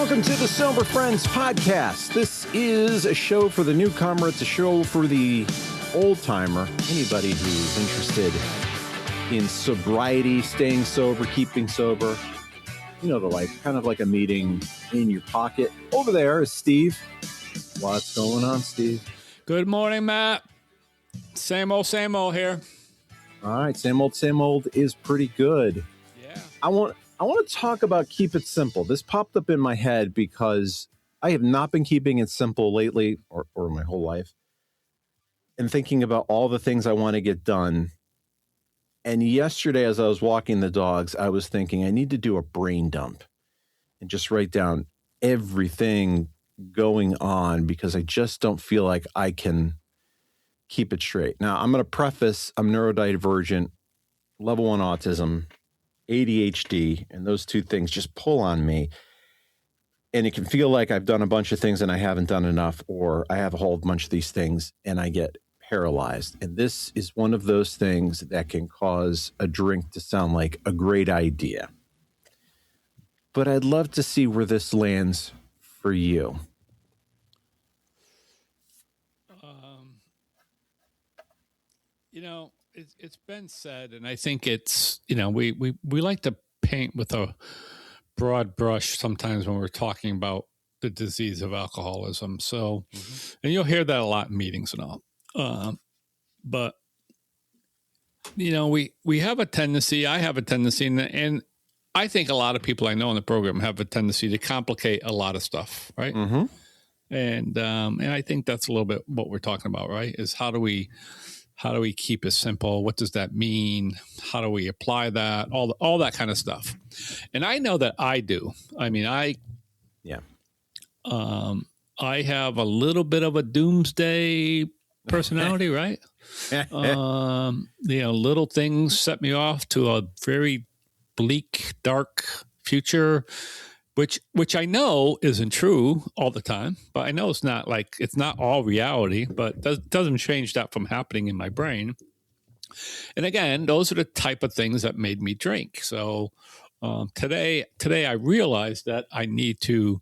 Welcome to the Sober Friends podcast. This is a show for the newcomer. It's a show for the old timer. Anybody who's interested in sobriety, staying sober, keeping sober. You know the life, kind of like a meeting in your pocket. Over there is Steve. What's going on, Steve? Good morning, Matt. Same old here. All right, same old is pretty good. Yeah. I want to talk about keep it simple. This popped up in my head because I have not been keeping it simple lately or my whole life, and thinking about all the things I want to get done. And yesterday, as I was walking the dogs, I was thinking I need to do a brain dump and just write down everything going on because I just don't feel like I can keep it straight. Now, I'm going to preface, I'm neurodivergent, level 1 autism, ADHD, and those two things just pull on me. And it can feel like I've done a bunch of things and I haven't done enough, or I have a whole bunch of these things and I get paralyzed. And this is one of those things that can cause a drink to sound like a great idea. But I'd love to see where this lands for you. It's been said, and I think it's, we like to paint with a broad brush sometimes when we're talking about the disease of alcoholism. So, and you'll hear that a lot in meetings and all. But, we have a tendency, I have a tendency, and I think a lot of people I know in the program have a tendency to complicate a lot of stuff, right? Mm-hmm. And I think that's a little bit what we're talking about, right? Is how do we keep it simple? What does that mean? How do we apply that? All that kind of stuff. And I know that I do. I mean, I have a little bit of a doomsday personality, right? Little things set me off to a very bleak, dark future, which I know isn't true all the time, but I know it's not all reality, but doesn't change that from happening in my brain. And again, those are the type of things that made me drink. So today I realized that I need to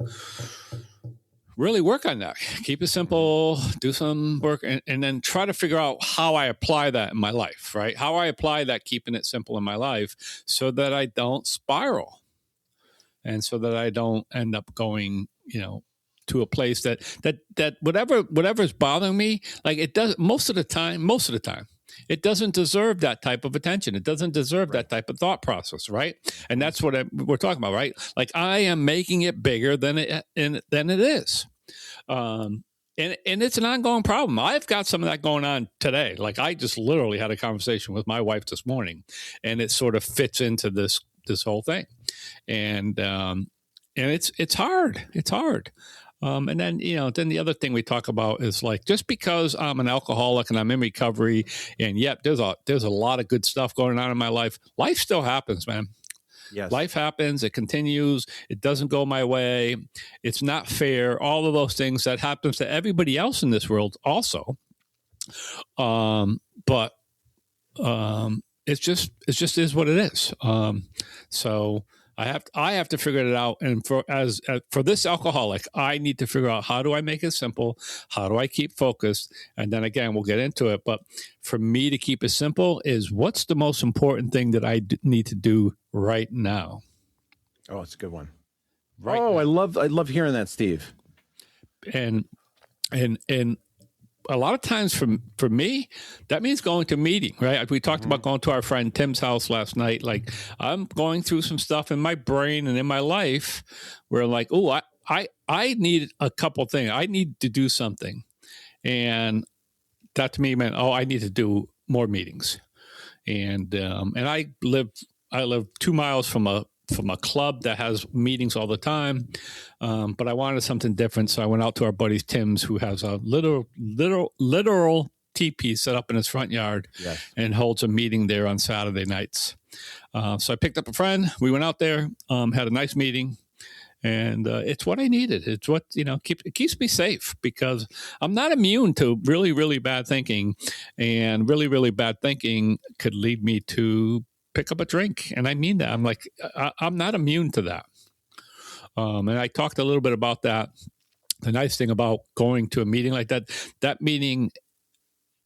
really work on that. Keep it simple, do some work, and then try to figure out how I apply that in my life, right? How I apply that keeping it simple in my life so that I don't spiral. And so that I don't end up going, to a place that whatever's bothering me, like it does most of the time, it doesn't deserve that type of attention. It doesn't deserve that type of thought process, right? And that's what we're talking about, right? Like I am making it bigger than it is. And it's an ongoing problem. I've got some of that going on today. Like I just literally had a conversation with my wife this morning, and it sort of fits into this whole thing. And it's hard. It's hard. And then, then the other thing we talk about is like, just because I'm an alcoholic and I'm in recovery and there's a lot of good stuff going on in my life. Life still happens, man. Yes. Life happens. It continues. It doesn't go my way. It's not fair. All of those things that happens to everybody else in this world also. But it just is what it is. So I have to figure it out. And for this alcoholic, I need to figure out, how do I make it simple? How do I keep focused? And then again, we'll get into it. But for me to keep it simple is, what's the most important thing that I need to do right now? Oh, it's a good one. Right. Oh, now. I love hearing that, Steve. And a lot of times for me, that means going to a meeting, right? We talked about going to our friend Tim's house last night. Like, I'm going through some stuff in my brain and in my life where like, oh, I need a couple things. I need to do something. And that to me meant, I need to do more meetings. And I live 2 miles from a club that has meetings all the time. But I wanted something different. So I went out to our buddy Tim's, who has a literal teepee set up in his front yard. Yes. And holds a meeting there on Saturday nights. So I picked up a friend. We went out there, had a nice meeting. And it's what I needed. It's what, it keeps me safe, because I'm not immune to really, really bad thinking. And really, really bad thinking could lead me to pick up a drink. And I mean that. I'm like, I'm not immune to that. And I talked a little bit about that. The nice thing about going to a meeting like that meeting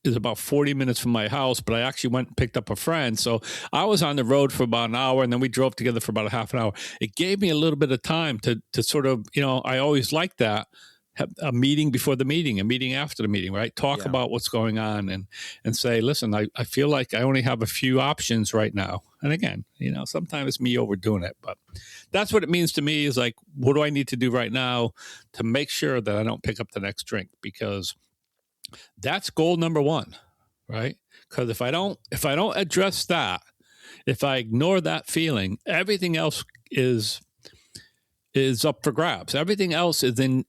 is about 40 minutes from my house, but I actually went and picked up a friend. So I was on the road for about an hour, and then we drove together for about a half an hour. It gave me a little bit of time to sort of, I always like that. Have a meeting before the meeting, a meeting after the meeting, right? Talk about what's going on and say, listen, I feel like I only have a few options right now. And again, sometimes it's me overdoing it, but that's what it means to me is like, what do I need to do right now to make sure that I don't pick up the next drink? Because that's goal number one, right? Because if I don't address that, if I ignore that feeling, everything else is up for grabs. Everything else can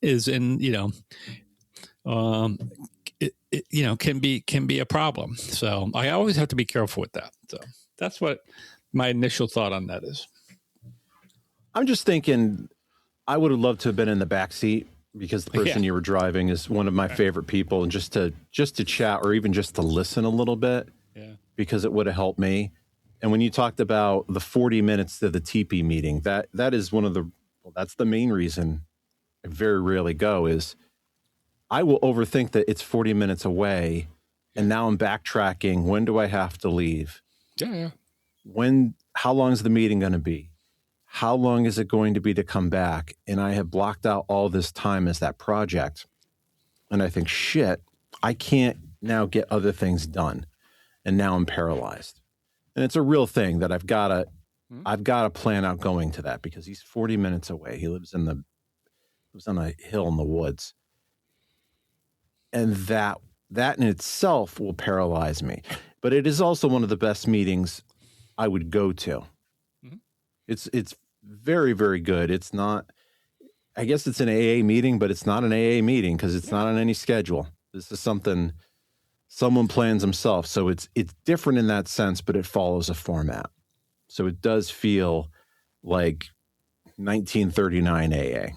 be a problem. So I always have to be careful with that. So that's what my initial thought on that is. I'm just thinking I would have loved to have been in the back seat because the person you were driving is one of my favorite people, and just to chat or even just to listen a little bit, because it would have helped me. And when you talked about the 40 minutes to the TP meeting, that is that's the main reason I very rarely go. Is I will overthink that it's 40 minutes away, and now I'm backtracking. When do I have to leave? How long is the meeting going to be? How long is it going to be to come back? And I have blocked out all this time as that project. And I think, shit, I can't now get other things done. And now I'm paralyzed. And it's a real thing that I've got to plan out going to that, because he's 40 minutes away. He lives on a hill in the woods. And that in itself will paralyze me. But it is also one of the best meetings I would go to. It's very, very good. It's not, I guess it's an AA meeting, but it's not an AA meeting because it's not on any schedule. This is something someone plans themselves. So it's different in that sense, but it follows a format. So it does feel like 1939 AA.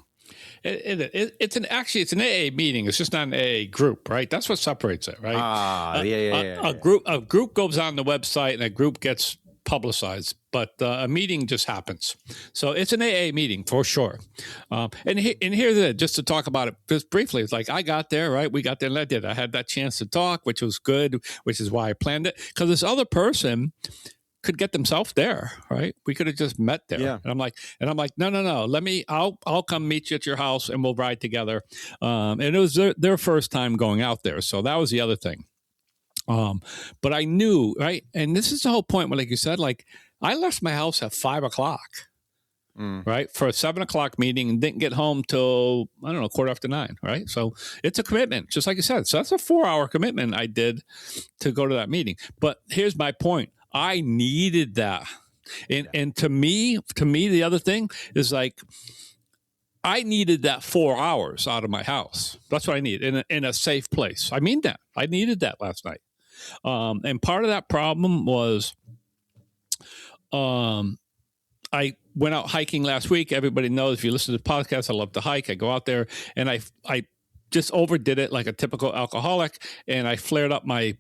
It's an AA meeting. It's just not an AA group, right? That's what separates it, right? A group goes on the website and a group gets publicized, but a meeting just happens. So it's an AA meeting for sure. And here's it, just to talk about it just briefly. It's like I got there, right? We got there and I did. I had that chance to talk, which was good, which is why I planned it. Because this other person could get themselves there, right? We could have just met there. Yeah. And I'm like, no. I'll come meet you at your house and we'll ride together. And it was their first time going out there. So that was the other thing. But I knew, right? And this is the whole point, like you said, like I left my house at 5:00, right? For a 7:00 meeting and didn't get home till, 9:15, right? So it's a commitment, just like you said. So that's a 4-hour commitment I did to go to that meeting. But here's my point. I needed that. And to me, the other thing is like, I needed that 4 hours out of my house. That's what I need in a safe place. I mean that. I needed that last night. And part of that problem was I went out hiking last week. Everybody knows, if you listen to the podcast, I love to hike. I go out there and I just overdid it like a typical alcoholic. And I flared up my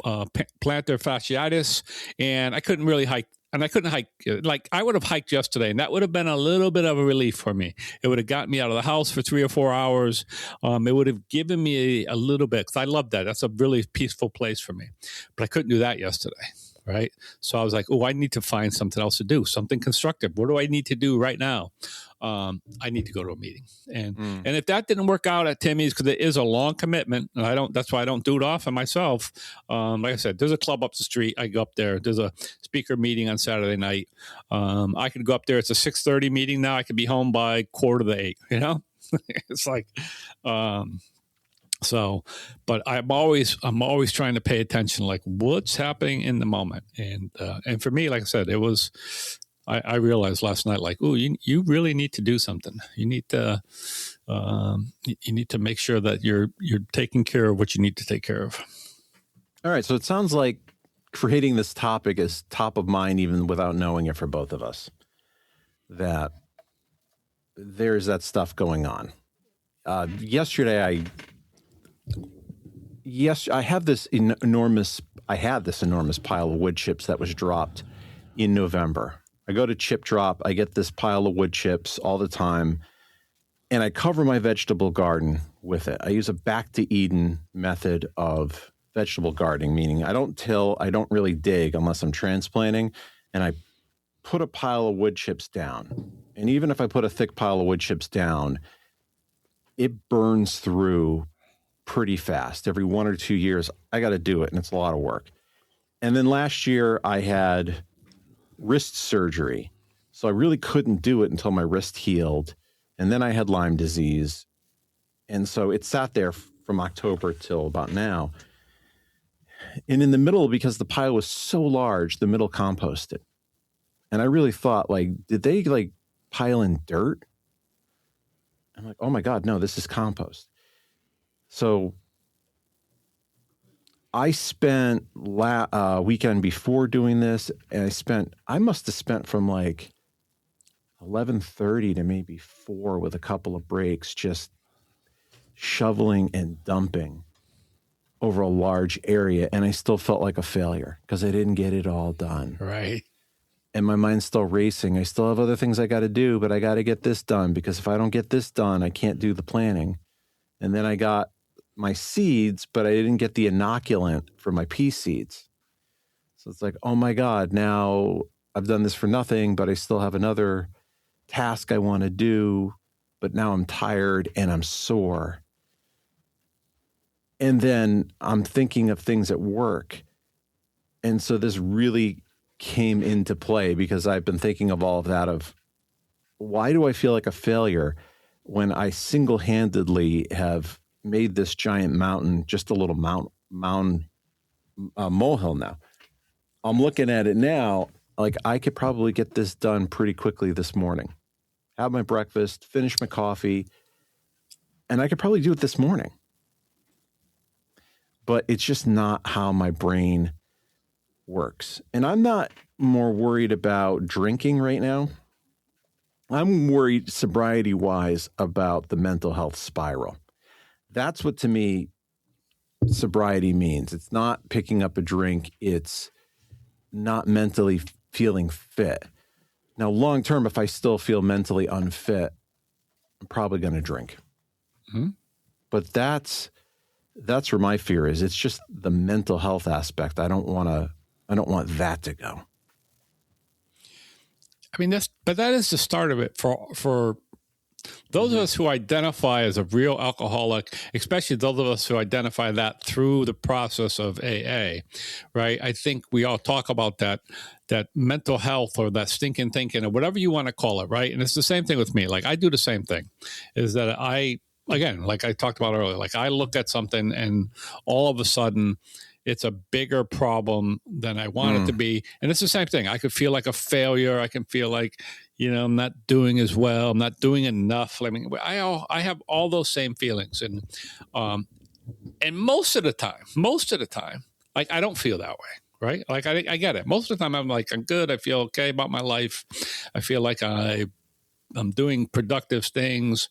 plantar fasciitis, and I couldn't really hike. And I couldn't hike. Like I would have hiked yesterday, and that would have been a little bit of a relief for me. It would have gotten me out of the house for 3 or 4 hours. It would have given me a little bit, because I love that. That's a really peaceful place for me. But I couldn't do that yesterday, right? So I was like, I need to find something else to do, something constructive. What do I need to do right now? I need to go to a meeting. And if that didn't work out at Timmy's, because it is a long commitment, and that's why I don't do it often myself. Like I said, there's a club up the street. I go up there. There's a speaker meeting on Saturday night. I could go up there. It's a 6:30 meeting now. I could be home by 7:45, It's like, so, but I'm always trying to pay attention, like what's happening in the moment. And for me, like I said, it was, I realized last night, like, you really need to do something. You need to make sure that you're taking care of what you need to take care of. All right. So it sounds like creating this topic is top of mind, even without knowing it, for both of us, that there's that stuff going on. Yesterday, I had this enormous pile of wood chips that was dropped in November. I go to Chip Drop. I get this pile of wood chips all the time, and I cover my vegetable garden with it. I use a back to Eden method of vegetable gardening, meaning I don't till, I don't really dig unless I'm transplanting, and I put a pile of wood chips down. And even if I put a thick pile of wood chips down, it burns through pretty fast. Every 1 or 2 years, I got to do it, and it's a lot of work. And then last year, I had wrist surgery. So I really couldn't do it until my wrist healed. And then I had Lyme disease. And so it sat there from October till about now. And in the middle, because the pile was so large, the middle composted. And I really thought, like, did they like pile in dirt? I'm like, oh my God, no, this is compost. So I spent weekend before doing this, and I must have spent from like 11:30 to maybe 4 with a couple of breaks, just shoveling and dumping over a large area. And I still felt like a failure because I didn't get it all done. Right. And my mind's still racing. I still have other things I got to do, but I got to get this done, because if I don't get this done, I can't do the planning. And then I got my seeds, but I didn't get the inoculant for my pea seeds. So it's like, oh my God, now I've done this for nothing, but I still have another task I want to do, but now I'm tired and I'm sore. And then I'm thinking of things at work. And so this really came into play, because I've been thinking of all of that, of why do I feel like a failure when I single-handedly have made this giant mountain just a little molehill now. I'm looking at it now, like I could probably get this done pretty quickly this morning. Have my breakfast, finish my coffee, and I could probably do it this morning. But it's just not how my brain works. And I'm not more worried about drinking right now. I'm worried sobriety-wise about the mental health spiral. That's what, to me, sobriety means. It's not picking up a drink. It's not mentally feeling fit. Now, long term, if I still feel mentally unfit, I'm probably going to drink. Mm-hmm. But that's where my fear is. It's just the mental health aspect. I don't want that to go. I mean, that is the start of it for those of us who identify as a real alcoholic, especially those of us who identify that through the process of AA, right? I think we all talk about that mental health, or that stinking thinking, or whatever you want to call it, right? And it's the same thing with me. Like, I do the same thing, is that again, like I talked about earlier, like I look at something and all of a sudden it's a bigger problem than I want it to be. And it's the same thing. I could feel like a failure. I can feel like, I'm not doing as well. I'm not doing enough. I mean, I have all those same feelings. And most of the time, like, I don't feel that way, right? Like, I get it. Most of the time I'm like, I'm good. I feel okay about my life. I feel like I'm doing productive things.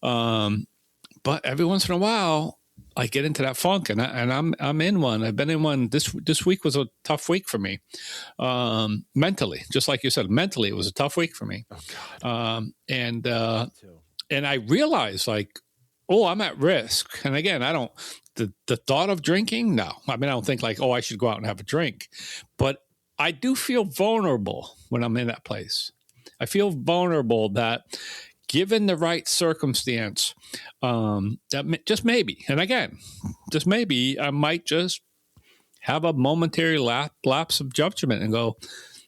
But every once in a while, I get into that funk, and I'm in one. I've been in one. This week was a tough week for me, mentally. Just like you said, mentally it was a tough week for me. Oh God. And I realized, like, oh, I'm at risk. And again, the thought of drinking, no. I mean, I don't think like, oh, I should go out and have a drink, but I do feel vulnerable when I'm in that place. I feel vulnerable that, given the right circumstance, that just maybe, and again, just maybe, I might just have a momentary lapse of judgment and go,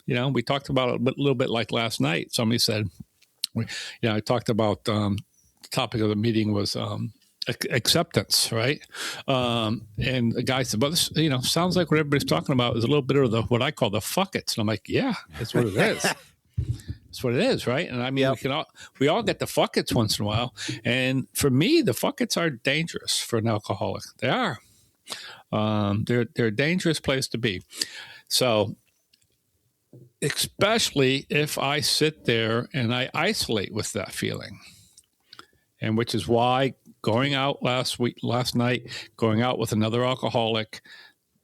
we talked about it a little bit like last night. Somebody said, I talked about the topic of the meeting was acceptance, right? And the guy said, well, this, sounds like what everybody's talking about is a little bit of what I call the fuck it's. And I'm like, yeah, that's what it is. That's what it is, right? And I mean, we all get the fuck it's once in a while. And for me, the fuck it's are dangerous for an alcoholic. They are. They're a dangerous place to be. So, especially if I sit there and I isolate with that feeling, and which is why going out last night, going out with another alcoholic,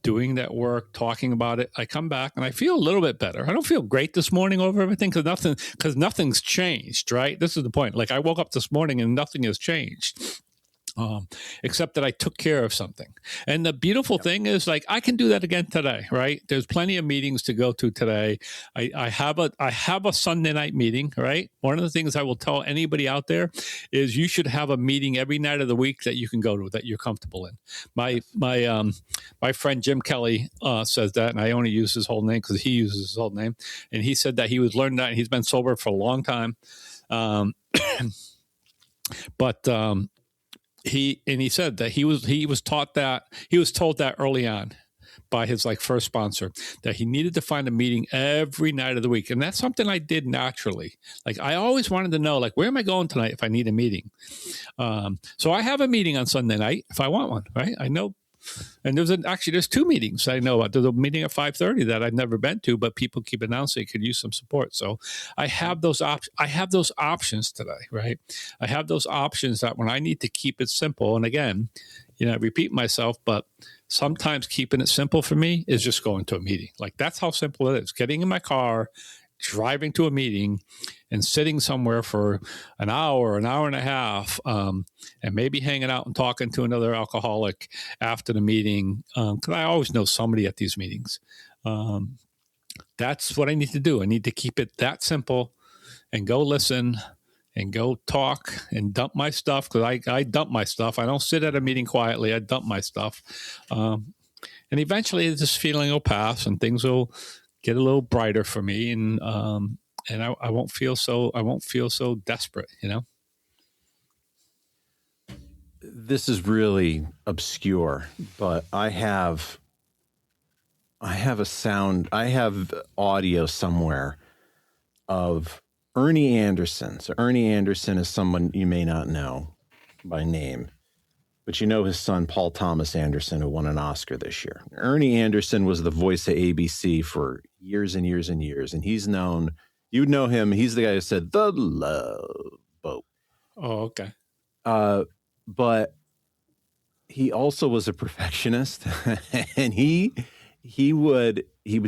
doing that work, talking about it, I come back and I feel a little bit better. I don't feel great this morning over everything because nothing's changed, right? This is the point. Like I woke up this morning and nothing has changed. Except that I took care of something. And the beautiful thing is, like, I can do that again today, right? There's plenty of meetings to go to today. I have a Sunday night meeting, right? One of the things I will tell anybody out there is you should have a meeting every night of the week that you can go to, that you're comfortable in. My friend Jim Kelly says that, and I only use his whole name because he uses his whole name. And he said that he was learning that, and he's been sober for a long time. He said that he was told that early on by his first sponsor, that he needed to find a meeting every night of the week. And that's something I did naturally. Like I always wanted to know, like, where am I going tonight if I need a meeting? So I have a meeting on Sunday night if I want one, right? I know. And there's two meetings I know about. There's a meeting at 5:30 that I've never been to, but people keep announcing it could use some support. So I have those options today, right? I have those options that when I need to keep it simple, and again, I repeat myself, but sometimes keeping it simple for me is just going to a meeting. Like that's how simple it is. Getting in my car, driving to a meeting, and sitting somewhere for an hour and a half, and maybe hanging out and talking to another alcoholic after the meeting, because I always know somebody at these meetings. That's what I need to do. I need to keep it that simple and go listen and go talk and dump my stuff, because I dump my stuff. I don't sit at a meeting quietly. I dump my stuff. And eventually this feeling will pass and things will get a little brighter for me, and I won't feel so desperate, This is really obscure, but I have audio somewhere of Ernie Anderson. So Ernie Anderson is someone you may not know by name, but you know his son, Paul Thomas Anderson, who won an Oscar this year. Ernie Anderson was the voice of ABC for years and years and years. And you'd know him. He's the guy who said, "The Love Boat." Oh, okay. But he also was a perfectionist, and he would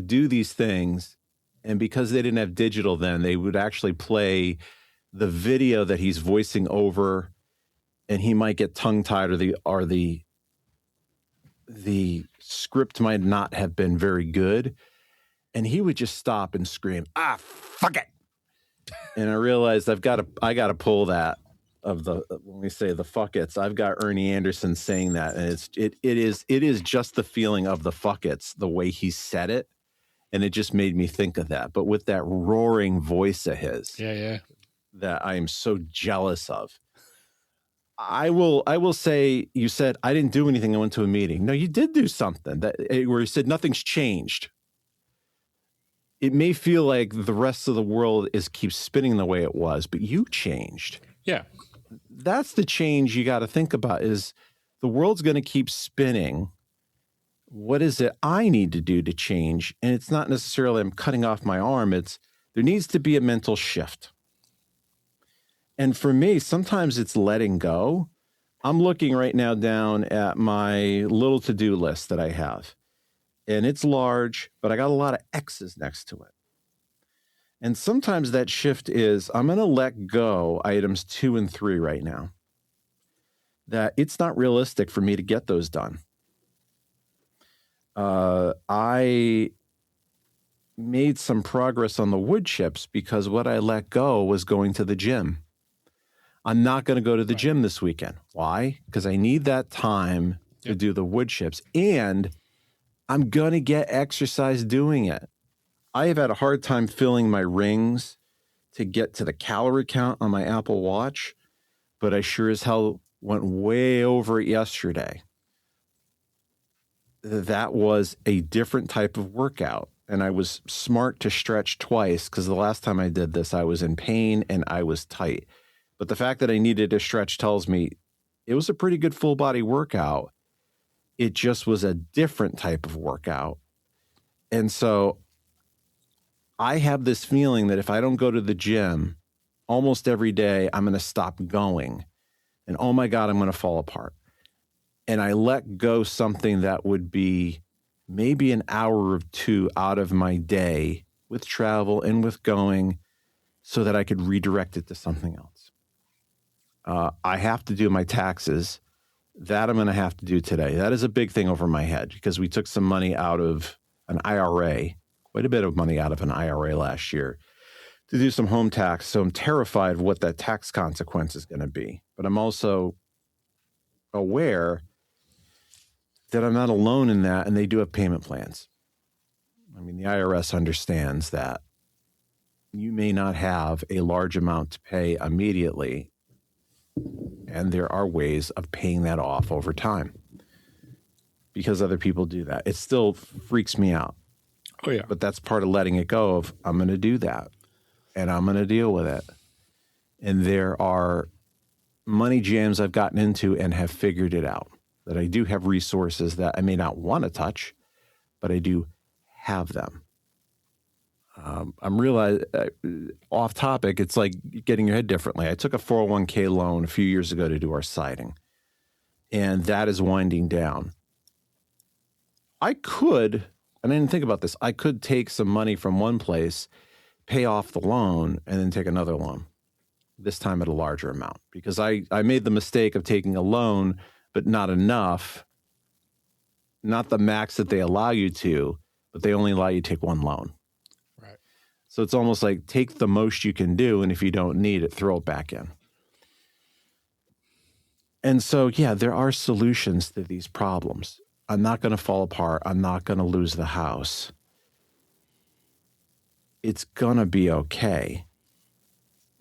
do these things. And because they didn't have digital then, they would actually play the video that he's voicing over, and he might get tongue-tied, or the script might not have been very good, and he would just stop and scream, fuck it. And I realized I got to pull that when we say the fuck it's. I've got Ernie Anderson saying that, and it is just the feeling of the fuck it's, the way he said it, and it just made me think of that. But with that roaring voice of his, that I am so jealous of. I will say, you said, I didn't do anything. I went to a meeting. No, you did do something where you said nothing's changed. It may feel like the rest of the world keeps spinning the way it was, but you changed. Yeah. That's the change you got to think about, is the world's going to keep spinning. What is it I need to do to change? And it's not necessarily I'm cutting off my arm. There needs to be a mental shift. And for me, sometimes it's letting go. I'm looking right now down at my little to-do list that I have. And it's large, but I got a lot of X's next to it. And sometimes that shift is, I'm going to let go items 2 and 3 right now. That it's not realistic for me to get those done. I made some progress on the wood chips because what I let go was going to the gym. I'm not going to go to the gym this weekend. Why? Because I need that time to do the wood chips, and I'm going to get exercise doing it. I have had a hard time filling my rings to get to the calorie count on my Apple Watch, but I sure as hell went way over it yesterday. That was a different type of workout, and I was smart to stretch twice, because the last time I did this, I was in pain and I was tight. But the fact that I needed to stretch tells me it was a pretty good full body workout. It just was a different type of workout. And so I have this feeling that if I don't go to the gym almost every day, I'm going to stop going. And oh my God, I'm going to fall apart. And I let go something that would be maybe an hour or two out of my day with travel and with going so that I could redirect it to something else. I have to do my taxes. That I'm going to have to do today. That is a big thing over my head because we took some money out of an IRA, quite a bit of money out of an IRA last year to do some home tax. So I'm terrified of what that tax consequence is going to be. But I'm also aware that I'm not alone in that, and they do have payment plans. I mean, the IRS understands that you may not have a large amount to pay immediately, and there are ways of paying that off over time because other people do that. It still freaks me out. Oh, yeah. But that's part of letting it go of, I'm going to do that, and I'm going to deal with it. And there are money jams I've gotten into and have figured it out, that I do have resources that I may not want to touch, but I do have them. I'm realizing, off topic, it's like getting your head differently. I took a 401k loan a few years ago to do our siding, and that is winding down. I could, and I didn't think about this, I could take some money from one place, pay off the loan, and then take another loan, this time at a larger amount, because I made the mistake of taking a loan, but not enough, not the max that they allow you to, but they only allow you to take one loan. Right. So it's almost like take the most you can do, and if you don't need it, throw it back in. And so, yeah, there are solutions to these problems. I'm not going to fall apart. I'm not going to lose the house. It's going to be okay.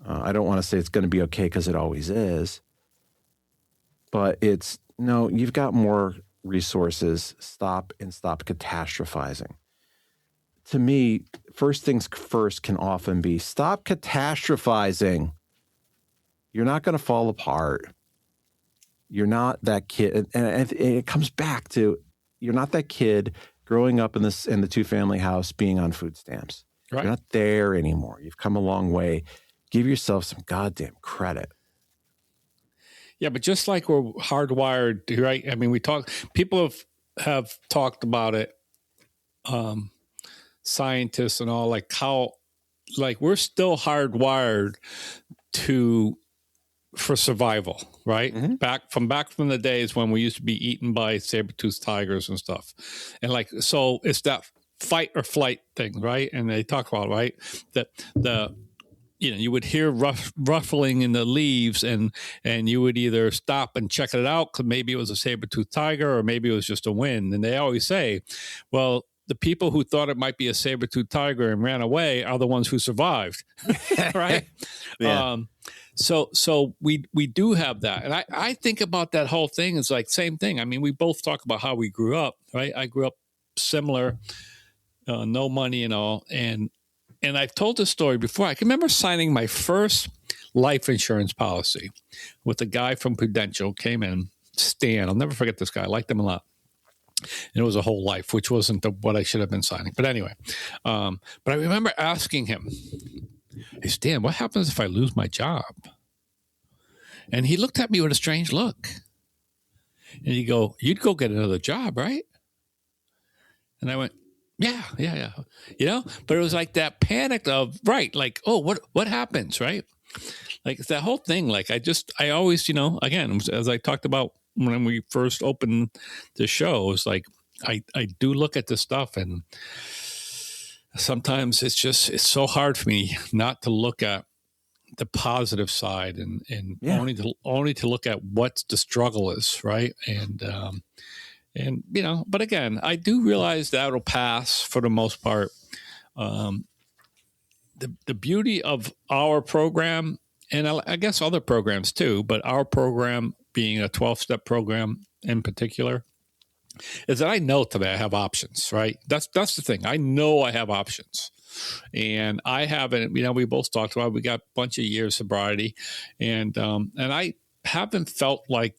I don't want to say it's going to be okay because it always is. But it's, no, you've got more resources. Stop catastrophizing. To me, first things first can often be stop catastrophizing. You're not going to fall apart. You're not that kid. And it comes back to, you're not that kid growing up in the two-family house being on food stamps. Right. You're not there anymore. You've come a long way. Give yourself some goddamn credit. Yeah, but just like we're hardwired, right? I mean, people have talked about it, scientists and all, like how, like we're still hardwired for survival, right? Mm-hmm. Back from the days when we used to be eaten by saber-toothed tigers and stuff. And like, so it's that fight or flight thing, right? And they talk about, right, that you would hear ruffling in the leaves and you would either stop and check it out because maybe it was a saber-toothed tiger or maybe it was just a wind. And they always say, well, the people who thought it might be a saber-toothed tiger and ran away are the ones who survived, right? Yeah. So we do have that. And I think about that whole thing. It's like same thing. I mean, we both talk about how we grew up, right? I grew up similar, no money and all. And I've told this story before. I can remember signing my first life insurance policy with a guy from Prudential, came in, Stan. I'll never forget this guy. I liked him a lot. And it was a whole life, which wasn't what I should have been signing. But anyway, but I remember asking him, hey, Stan, what happens if I lose my job? And he looked at me with a strange look. And he'd go, you'd go get another job, right? And I went, yeah. But it was like that panic of, right, like, oh, what happens, right? Like it's that whole thing. Like I always, again, as I talked about when we first opened the show, it's like I do look at this stuff, and sometimes it's so hard for me not to look at the positive side and only to look at what the struggle is, right? And but again, I do realize that'll pass for the most part. The beauty of our program, and I guess other programs too, but our program being a 12-step program in particular, is that I know today I have options, right? That's the thing. I know I have options. And I haven't, we both talked about, we got a bunch of years sobriety, and I haven't felt like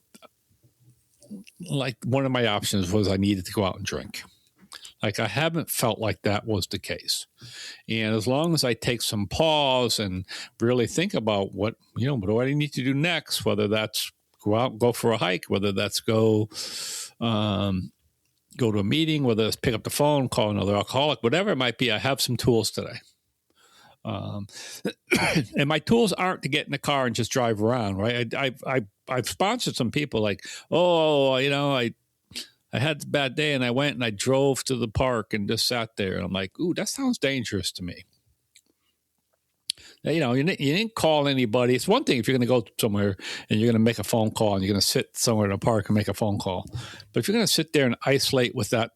one of my options was I needed to go out and drink. Like I haven't felt like that was the case. And as long as I take some pause and really think about what do I need to do next, whether that's go out and go for a hike, whether that's go, go to a meeting, whether it's pick up the phone, call another alcoholic, whatever it might be, I have some tools today. And my tools aren't to get in the car and just drive around, right? I've sponsored some people like, oh, you know, I had a bad day and I went and I drove to the park and just sat there. And I'm like, ooh, that sounds dangerous to me. You know, you didn't call anybody. It's one thing if you're going to go somewhere and you're going to make a phone call and you're going to sit somewhere in a park and make a phone call. But if you're going to sit there and isolate with that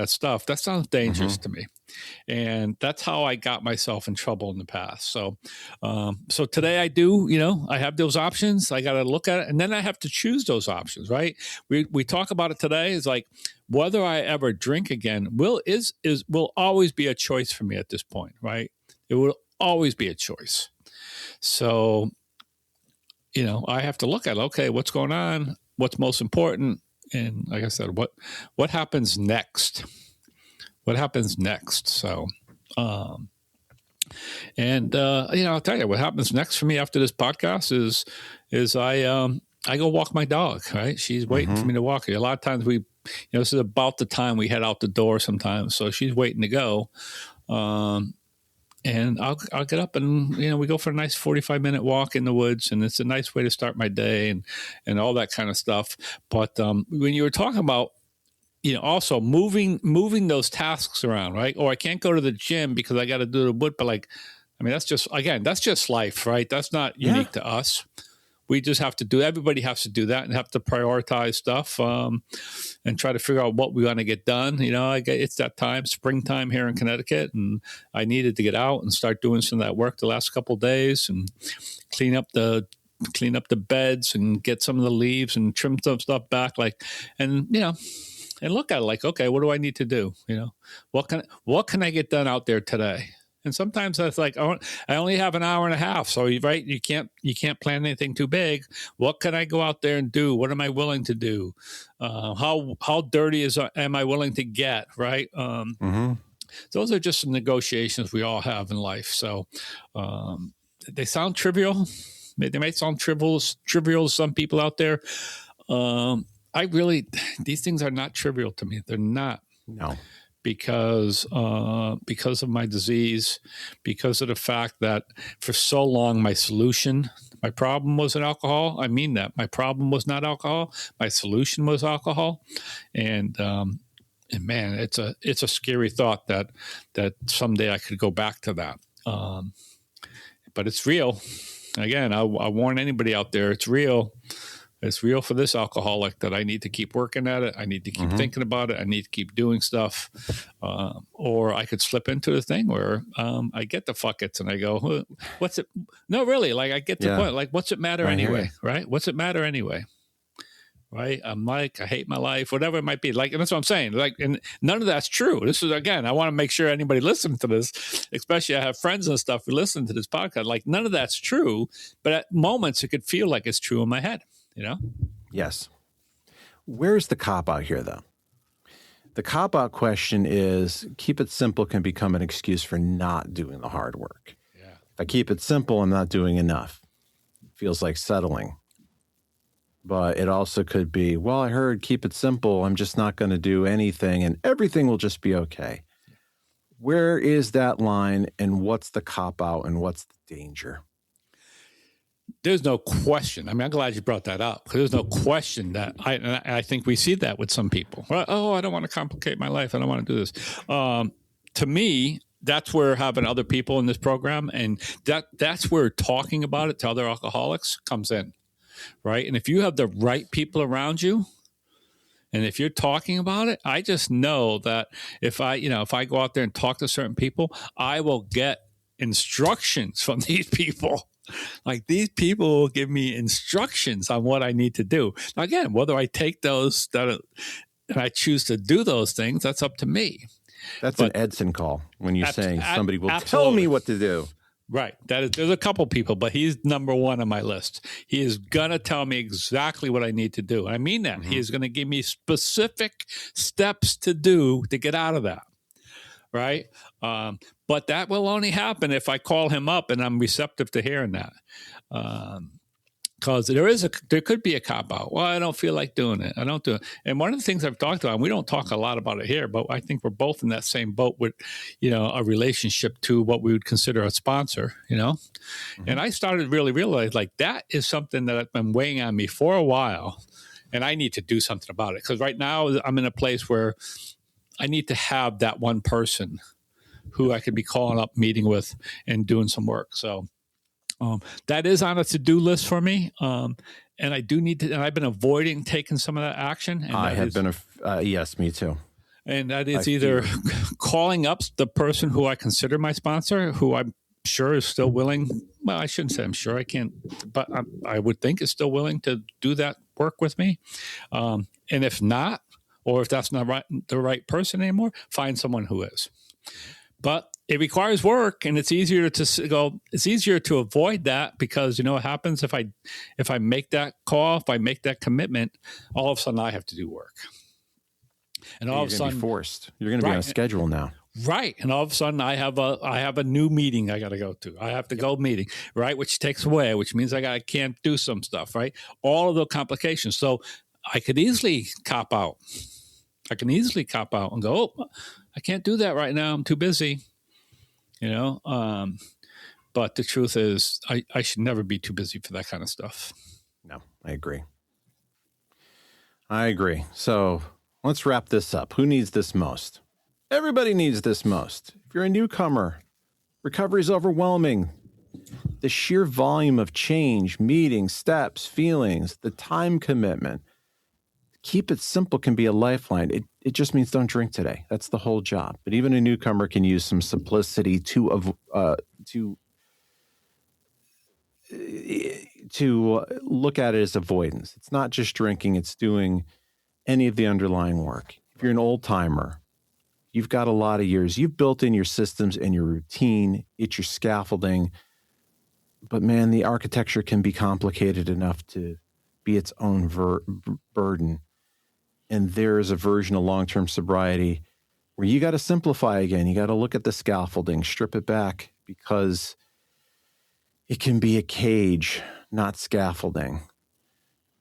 stuff, that sounds dangerous to me. And that's how I got myself in trouble in the past. So, so today I do, you know, I have those options. I got to look at it, and then I have to choose those options, right? We talk about it today. Is like whether I ever drink again will always be a choice for me at this point, right? It will always be a choice. So, you know, I have to look at, okay, what's going on? What's most important? And like I said, what happens next? What happens next? So, you know, I'll tell you what happens next for me after this podcast is I go walk my dog, right? She's waiting for me to walk her. A lot of times this is about the time we head out the door sometimes. So she's waiting to go. And I'll get up and, you know, we go for a nice 45-minute walk in the woods, and it's a nice way to start my day and all that kind of stuff. But when you were talking about, you know, also moving those tasks around, right? Or I can't go to the gym because I got to do the wood. But like, I mean, that's just life, right? That's not unique to us. We just have to everybody has to do that and have to prioritize stuff and try to figure out what we want to get done. You know, it's that time, springtime here in Connecticut, and I needed to get out and start doing some of that work the last couple of days and clean up the beds and get some of the leaves and trim some stuff back, and you know, and look at it like, okay, what do I need to do? You know, what can I get done out there today? And sometimes that's like, I only have an hour and a half. So right, you can't plan anything too big. What can I go out there and do? What am I willing to do? How dirty am I willing to get? Right. Those are just some negotiations we all have in life. So they sound trivial. They might sound trivial to some people out there. These things are not trivial to me. They're not. No. Because of my disease, because of the fact that for so long my problem wasn't alcohol. I mean that. My problem was not alcohol. My solution was alcohol. And man, it's a scary thought that someday I could go back to that. But it's real. Again, I warn anybody out there, it's real. It's real for this alcoholic that I need to keep working at it. I need to keep thinking about it. I need to keep doing stuff. Or I could slip into the thing where I get the fuckets and I go, what's it? No, really. Like I get the point. Like, what's it matter anyway? Right? What's it matter anyway? Right? I'm like, I hate my life, whatever it might be. Like, and that's what I'm saying. Like, and none of that's true. This is, again, I want to make sure anybody listening to this, especially I have friends and stuff who listen to this podcast, like none of that's true. But at moments it could feel like it's true in my head. You know? Yes. Where's the cop out here, though? The cop out question is, keep it simple can become an excuse for not doing the hard work. Yeah. If I keep it simple, I'm not doing enough. It feels like settling. But it also could be, well, I heard keep it simple. I'm just not going to do anything and everything will just be okay. Where is that line and what's the cop out and what's the danger? There's no question. I mean, I'm glad you brought that up because there's no question that I think we see that with some people. Oh, I don't want to complicate my life. I don't want to do this. To me, that's where having other people in this program and that's where talking about it to other alcoholics comes in, right? And if you have the right people around you, and if you're talking about it, I just know that if I go out there and talk to certain people, I will get instructions from these people. Like these people will give me instructions on what I need to do. Now, again, whether I take those and I choose to do those things, that's up to me. That's an Edson call when you're saying somebody will tell me what to do. Right. There's a couple people, but he's number one on my list. He is going to tell me exactly what I need to do. I mean that. He is going to give me specific steps to do to get out of that. Right. But that will only happen if I call him up and I'm receptive to hearing that. because there could be a cop out. Well, I don't feel like doing it. I don't do it. And one of the things I've talked about, and we don't talk a lot about it here, but I think we're both in that same boat with, a relationship to what we would consider a sponsor, Mm-hmm. And I started really realize like that is something that has been weighing on me for a while, and I need to do something about it. Because right now I'm in a place where I need to have that one person who I could be calling up, meeting with, and doing some work. So that is on a to-do list for me. And I do need to, and I've been avoiding taking some of that action. And I have been, yes, me too. And that is either calling up the person who I consider my sponsor, who I'm sure is still willing. Well, I shouldn't say I'm sure. I can't, but I would think is still willing to do that work with me. And if not, or if that's not the right person anymore, find someone who is. But it requires work, and it's easier to avoid that because what happens if I make that call, if I make that commitment, all of a sudden I have to do work. And all of a sudden, forced. You're going to be on a schedule now. Right. And all of a sudden I have a new meeting I got to go to. I have to go meeting, right? Which takes away, which means I can't do some stuff, right? All of the complications. So I could easily cop out. I can easily cop out and go, oh, I can't do that right now. I'm too busy, but the truth is I should never be too busy for that kind of stuff. No, I agree. So let's wrap this up. Who needs this most? Everybody needs this most. If you're a newcomer, recovery is overwhelming. The sheer volume of change, meetings, steps, feelings, the time commitment. Keep it simple can be a lifeline. It just means don't drink today. That's the whole job. But even a newcomer can use some simplicity to look at it as avoidance. It's not just drinking. It's doing any of the underlying work. If you're an old timer, you've got a lot of years. You've built in your systems and your routine. It's your scaffolding. But man, the architecture can be complicated enough to be its own burden. And there is a version of long-term sobriety where you got to simplify again. You got to look at the scaffolding, strip it back, because it can be a cage, not scaffolding.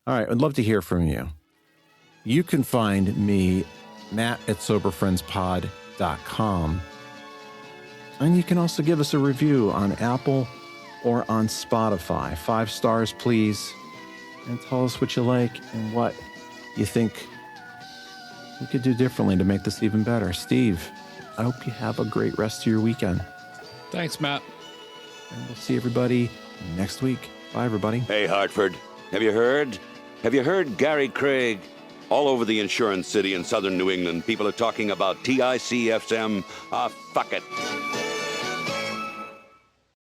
All right, I'd love to hear from you. You can find me, Matt, at soberfriendspod.com. And you can also give us a review on Apple or on Spotify. 5 stars, please. And tell us what you like and what you think we could do differently to make this even better. Steve, I hope you have a great rest of your weekend. Thanks, Matt. And we'll see everybody next week. Bye, everybody. Hey, Hartford. Have you heard? Have you heard Gary Craig? All over the insurance city in southern New England, people are talking about TICFM. Fuck it.